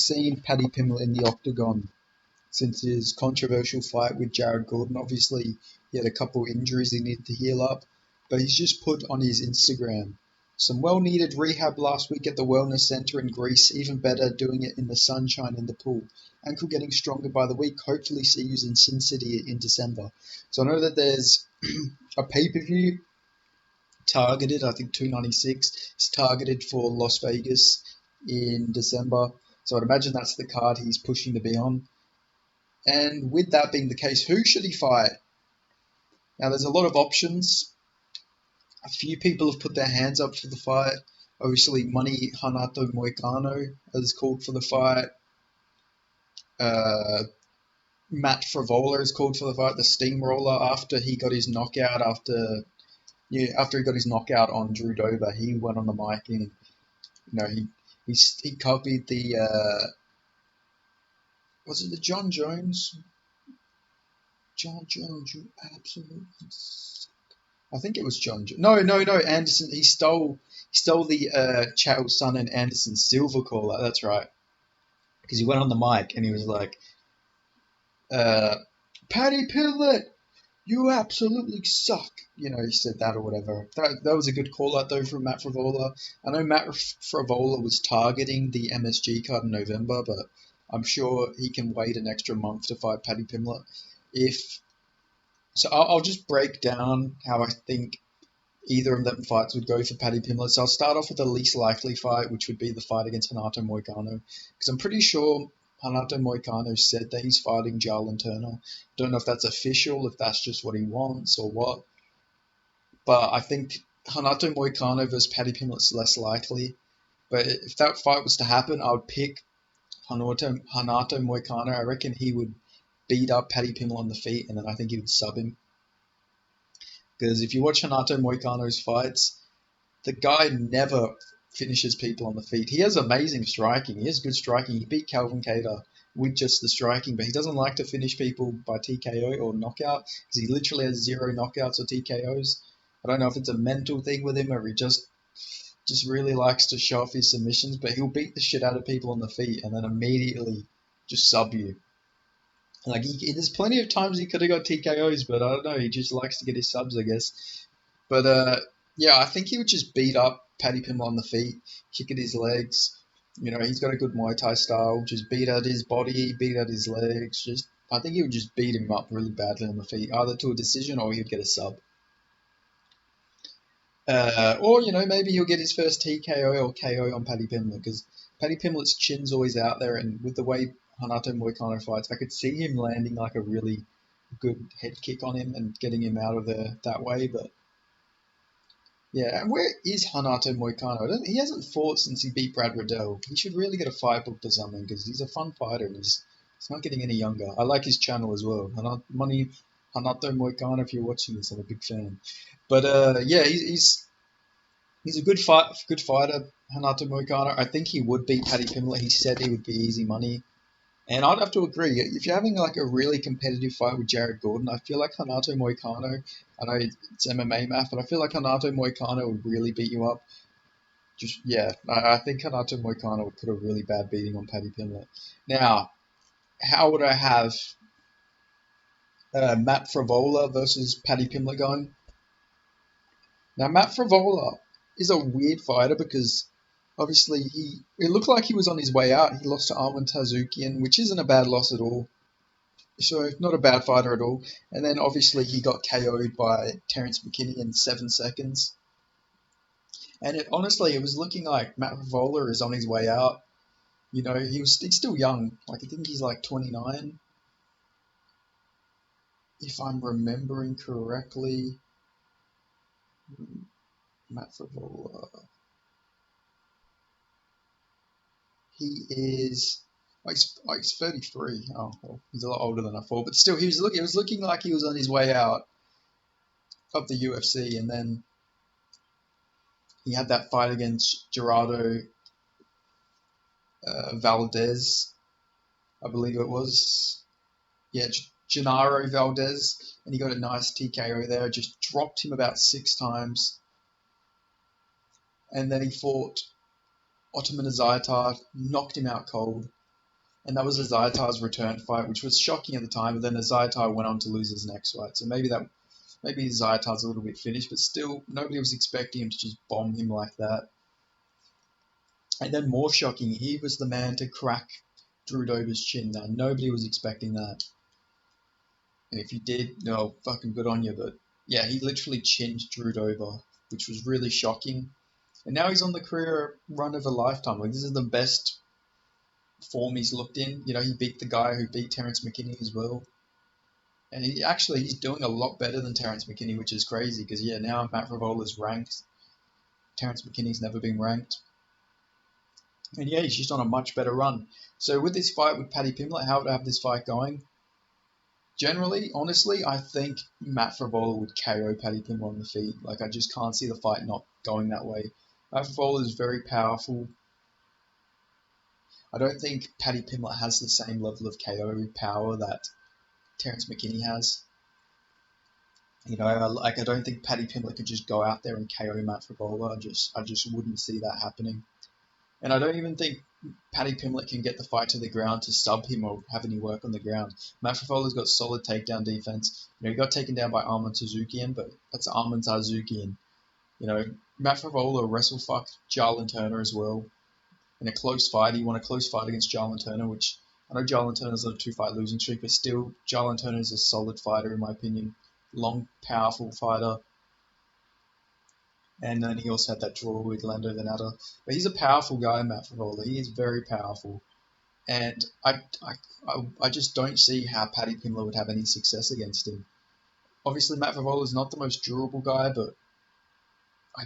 seen Paddy Pimblett in the octagon since his controversial fight with Jared Gordon. Obviously, he had a couple injuries he needed to heal up, but he's just put on his Instagram some well-needed rehab last week at the wellness center in Greece. Even better, doing it in the sunshine in the pool. Ankle getting stronger by the week. Hopefully see you in Sin City in December. So I know that there's a pay-per-view targeted, I think 296 is targeted for Las Vegas in December. So I'd imagine that's the card he's pushing to be on. And with that being the case, who should he fight? Now, there's a lot of options. A few people have put their hands up for the fight. Obviously, Money Hanato Moicano has called for the fight. Matt Frivola is called for the fight. The Steamroller, after he got his knockout, after he got his knockout on Drew Dober, he went on the mic and he copied the was it the John Jones? John Jones, you absolutely. I think it was John. No. Anderson. He stole the Chael Sonnen Anderson Silva caller. That's right. Because he went on the mic and he was like, "Paddy Pimblett, you absolutely suck." He said that or whatever. That was a good call out though from Matt Frivola. I know Matt Frivola was targeting the MSG card in November, but I'm sure he can wait an extra month to fight Paddy Pimblett. So I'll just break down how I think either of them fights would go for Paddy Pimblett. So I'll start off with the least likely fight, which would be the fight against Renato Moicano, because I'm pretty sure Renato Moicano said that he's fighting Jarlin Turner. Don't know if that's official, if that's just what he wants or what. But I think Renato Moicano versus Paddy Pimblett's less likely. But if that fight was to happen, I would pick Renato Moicano. I reckon he would beat up Paddy Pimblett on the feet, and then I think he would sub him. Because if you watch Renato Moicano's fights, the guy never finishes people on the feet. He has amazing striking. He has good striking. He beat Calvin Kattar with just the striking, but he doesn't like to finish people by TKO or knockout because he literally has 0 knockouts or TKOs. I don't know if it's a mental thing with him or he just really likes to show off his submissions, but he'll beat the shit out of people on the feet and then immediately just sub you. Like there's plenty of times he could have got TKOs, but I don't know. He just likes to get his subs, I guess. But yeah, I think he would just beat up Paddy Pimblett on the feet, kick at his legs. He's got a good Muay Thai style. Just beat at his body, beat at his legs. I think he would just beat him up really badly on the feet, either to a decision or he'd get a sub. Or maybe he'll get his first TKO or KO on Paddy Pimblett because Paddy Pimblett's chin's always out there, and with the way Renato Moicano fights, I could see him landing like a really good head kick on him and getting him out of there that way. But yeah, and where is Renato Moicano? He hasn't fought since he beat Brad Riddell. He should really get a fight booked or something because he's a fun fighter and he's not getting any younger. I like his channel as well. Renato Moicano, if you're watching this, I'm a big fan. But yeah, he's a good fighter, Renato Moicano. I think he would beat Paddy Pimblett. He said he would be easy money. And I'd have to agree, if you're having like a really competitive fight with Jared Gordon, I feel like Renato Moicano, I know it's MMA math, but I feel like Renato Moicano would really beat you up. I think Renato Moicano would put a really bad beating on Paddy Pimblett. Now, how would I have Matt Frivola versus Paddy Pimblett going? Now, Matt Frivola is a weird fighter because obviously it looked like he was on his way out. He lost to Arman Tazukian, which isn't a bad loss at all. So not a bad fighter at all. And then obviously he got KO'd by Terence McKinney in 7 seconds. And it was looking like Matt Frivola is on his way out. He's still young. Like I think he's like 29. If I'm remembering correctly. Matt Frivola. He is. He's 33. Oh, well, he's a lot older than I thought. But still, it was looking like he was on his way out of the UFC. And then he had that fight against Gerardo Valdez, I believe it was. Yeah, Gennaro Valdez. And he got a nice TKO there. Just dropped him about 6 times. And then he fought Ottoman Zaitar, knocked him out cold. and that was a Zaitar's return fight, which was shocking at the time. But then Zaitar went on to lose his next fight, so maybe Zaitar's a little bit finished, but still nobody was expecting him to just bomb him like that. And then more shocking, he was the man to crack Drew Dober's chin. Now nobody was expecting that, and if you did, no, fucking good on you. But yeah, he literally chinned Drew Dober, which was really shocking. And now he's on the career run of a lifetime. Like, this is the best form he's looked in. You know, he beat the guy who beat Terrence McKinney as well. And he's doing a lot better than Terrence McKinney, which is crazy because, yeah, now Matt Fivola's ranked. Terrence McKinney's never been ranked. And yeah, he's just on a much better run. So with this fight with Paddy Pimblett, how would I have this fight going? Generally, honestly, I think Matt Frivola would KO Paddy Pimblett on the feet. Like, I just can't see the fight not going that way. Matt Frivola is very powerful. I don't think Paddy Pimblett has the same level of KO power that Terrence McKinney has. You know, I don't think Paddy Pimblett could just go out there and KO Matt Frivola. I just wouldn't see that happening. And I don't even think Paddy Pimblett can get the fight to the ground to sub him or have any work on the ground. Matt Frivola's got solid takedown defense. You know, he got taken down by Arman Tsarukyan, but that's Arman Tsarukyan. You know, Matt Frivola wrestle fucked Jarlin Turner as well. In a close fight, he won a close fight against Jarlin Turner, which I know Jarlin Turner's on a 2-fight losing streak, but still, Jarlin Turner is a solid fighter in my opinion. Long, powerful fighter. And then he also had that draw with Lando Venata. But he's a powerful guy, Matt Frivola. He is very powerful. And I just don't see how Paddy Pimblett would have any success against him. Obviously, Matt Frivola is not the most durable guy, but I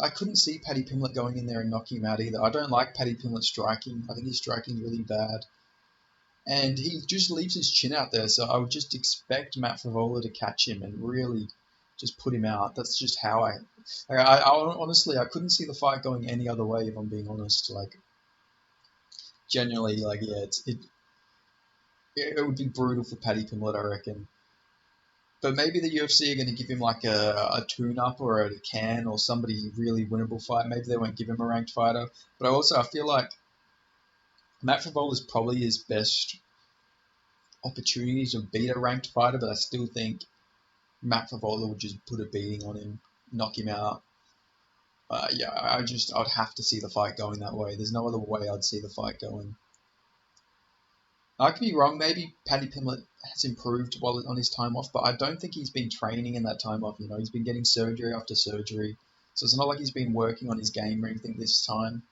couldn't see Paddy Pimblett going in there and knocking him out either. I don't like Paddy Pimblett striking. I think he's striking really bad. And he just leaves his chin out there, so I would just expect Matt Frivola to catch him and really just put him out. That's just how I honestly, I couldn't see the fight going any other way, if I'm being honest. Like, genuinely, like, yeah, it would be brutal for Paddy Pimblett, I reckon. But maybe the UFC are going to give him like a tune-up or a can or somebody really winnable fight. Maybe they won't give him a ranked fighter. But I feel like Matt Frivola is probably his best opportunity to beat a ranked fighter, but I still think Matt Frivola would just put a beating on him, knock him out. Yeah, I'd have to see the fight going that way. There's no other way I'd see the fight going. I could be wrong. Maybe Paddy Pimblett has improved while on his time off, but I don't think he's been training in that time off. You know, he's been getting surgery after surgery, so it's not like he's been working on his game or anything this time.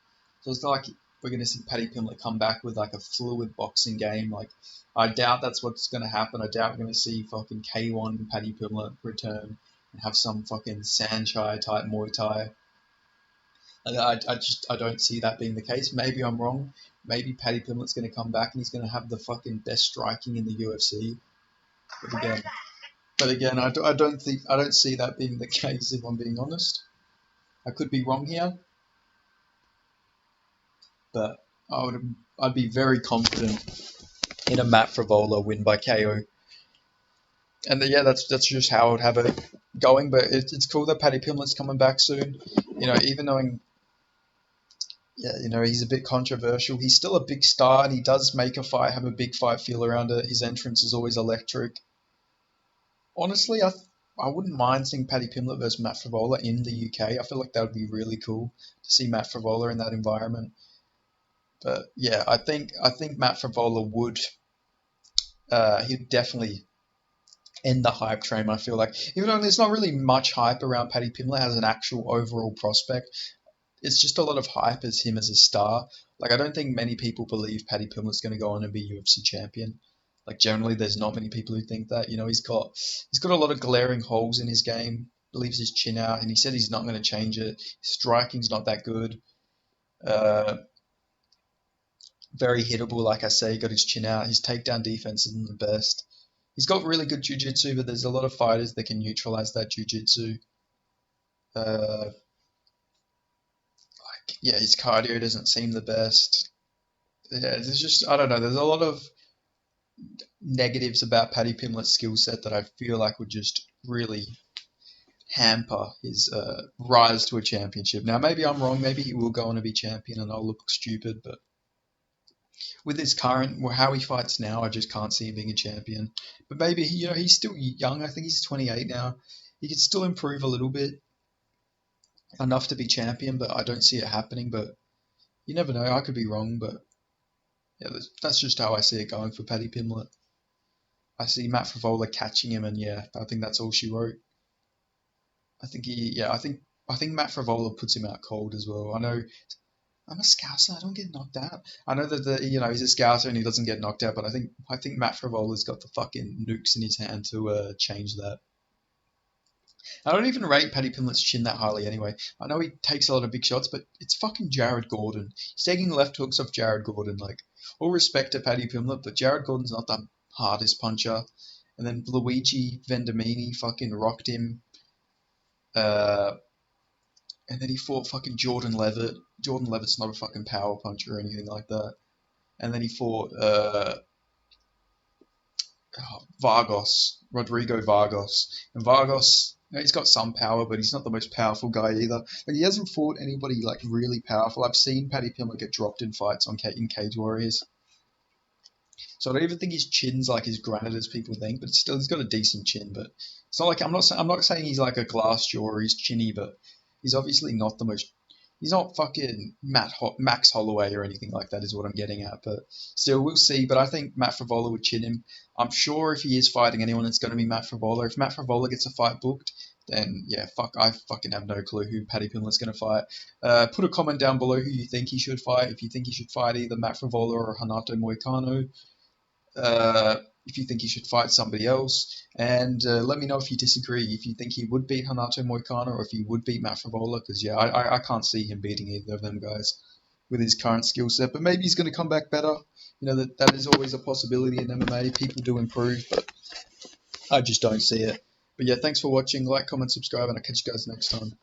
So it's not like we're going to see Paddy Pimblett come back with like a fluid boxing game. Like, I doubt that's what's going to happen. I doubt we're going to see fucking K1 Paddy Pimblett return and have some fucking Sanchai type Muay Thai. I don't see that being the case. Maybe I'm wrong. Maybe Paddy Pimblett's going to come back and he's going to have the fucking best striking in the UFC. But again, I don't see that being the case, if I'm being honest. I could be wrong here, but I'd be very confident in a Matt Frivola win by KO. And yeah, that's just how I would have it going. But it's cool that Paddy Pimblett's coming back soon. You know, even knowing, yeah, you know, he's a bit controversial, he's still a big star and he does make a fight have a big fight feel around it. His entrance is always electric. Honestly, I wouldn't mind seeing Paddy Pimblett versus Matt Frivola in the UK. I feel like that would be really cool to see Matt Frivola in that environment. But yeah, I think Matt Frivola would he'd definitely end the hype train. I feel like, even though there's not really much hype around Paddy Pimblett as an actual overall prospect, it's just a lot of hype as him as a star. Like, I don't think many people believe Paddy Pimblett's going to go on and be UFC champion. Like, generally, there's not many people who think that. You know, he's got a lot of glaring holes in his game. Leaves his chin out, and he said he's not going to change it. His striking's not that good. Very hittable, like I say. He got his chin out. His takedown defense isn't the best. He's got really good jiu-jitsu, but there's a lot of fighters that can neutralize that jiu-jitsu. Yeah, his cardio doesn't seem the best. Yeah, there's just, I don't know, there's a lot of negatives about Paddy Pimblett's skill set that I feel like would just really hamper his rise to a championship. Now, maybe I'm wrong. Maybe he will go on to be champion and I'll look stupid, but with his current, well, how he fights now, I just can't see him being a champion. But maybe he's still young. I think he's 28 now. He could still improve a little bit, enough to be champion, but I don't see it happening. But you never know. I could be wrong, but yeah, that's just how I see it going for Paddy Pimblett. I see Matt Frivola catching him, and yeah, I think that's all she wrote. I think I think Matt Frivola puts him out cold as well. I know I'm a Scouser. I don't get knocked out. I know that he's a Scouser and he doesn't get knocked out, but I think Matt Frivola's got the fucking nukes in his hand to change that. I don't even rate Paddy Pimblett's chin that highly anyway. I know he takes a lot of big shots, but it's fucking Jared Gordon. He's taking left hooks off Jared Gordon. Like, all respect to Paddy Pimblett, but Jared Gordon's not the hardest puncher. And then Luigi Vendamini fucking rocked him. Uh, and then he fought fucking Jordan Levitt. Jordan Levitt's not a fucking power puncher or anything like that. And then he fought Rodrigo Vargas. And Vargas, he's got some power, but he's not the most powerful guy either. Like, he hasn't fought anybody like really powerful. I've seen Paddy Pimblett get dropped in fights in Cage Warriors. So I don't even think his chin's like as granite as people think, but still he's got a decent chin. But it's not like I'm not saying he's like a glass jaw or he's chinny, but he's obviously not the most. He's not fucking Max Holloway or anything like that, is what I'm getting at. But still, we'll see. But I think Matt Frivola would chin him. I'm sure if he is fighting anyone, it's going to be Matt Frivola. If Matt Frivola gets a fight booked, then yeah, I fucking have no clue who Paddy Pimblett's going to fight. Put a comment down below who you think he should fight. If you think he should fight either Matt Frivola or Renato Moicano. If you think he should fight somebody else. And let me know if you disagree, if you think he would beat Renato Moicano or if he would beat Matt Frivola, because yeah, I can't see him beating either of them guys with his current skill set. But maybe he's going to come back better. You know, that is always a possibility in MMA. People do improve, but I just don't see it. But yeah, thanks for watching. Like, comment, subscribe, and I'll catch you guys next time.